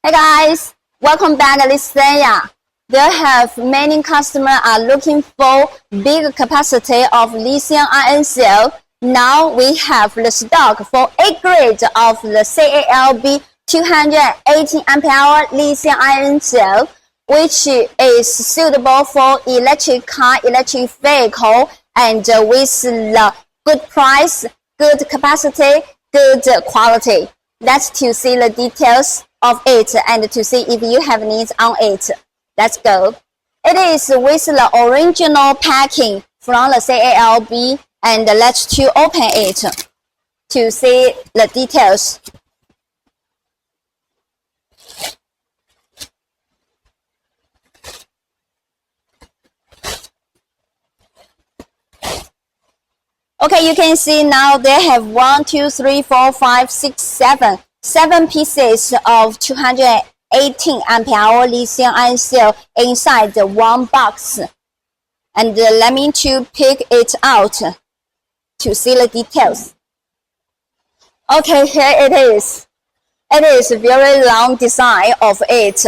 Hey guys, welcome back to Lithium. There have many customers are looking for big capacity of lithium-ion cell. Now we have the stock for 8 grade of the CALB 218 ampere lithium-ion cell, which is suitable for electric car, electric vehicle, and with the good price, good capacity, good quality. Let's to see the details of it and to see if you have needs on it. Let's go. It is with the original packing from the CALB, and let's to open it to see the details. Okay, you can see now they have 1, 2, 3, 4, 5, 6, 7 pieces of 218 ampere lithium-ion cell inside the one box. And let me to pick it out to see the details. Okay, here it is. It is a very long design of it.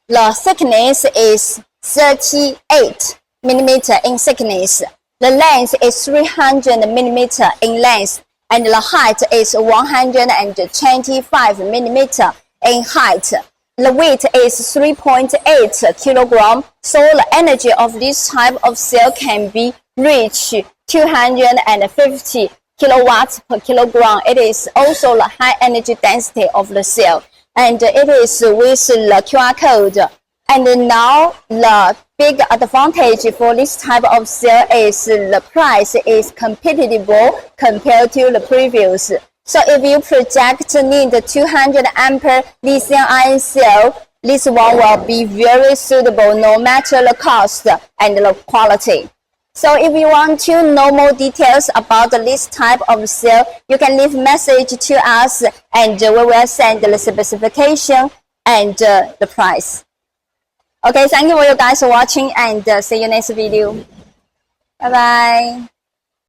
The thickness is 38 millimeter in thickness. The length is 300 millimeter in length, and the height is 125 millimeter in height. The weight is 3.8 kilogram, so the energy of this type of cell can be reached 250 kilowatts per kilogram. It is also the high energy density of the cell, and it is with the QR code. And now the big advantage for this type of cell is the price is competitive compared to the previous. So if you project need 200 ampere lithium-ion cell, this one will be very suitable no matter the cost and the quality. So if you want to know more details about this type of cell, you can leave message to us and we will send the specification and the price. Okay, thank you for you guys watching and see you next video. Bye bye.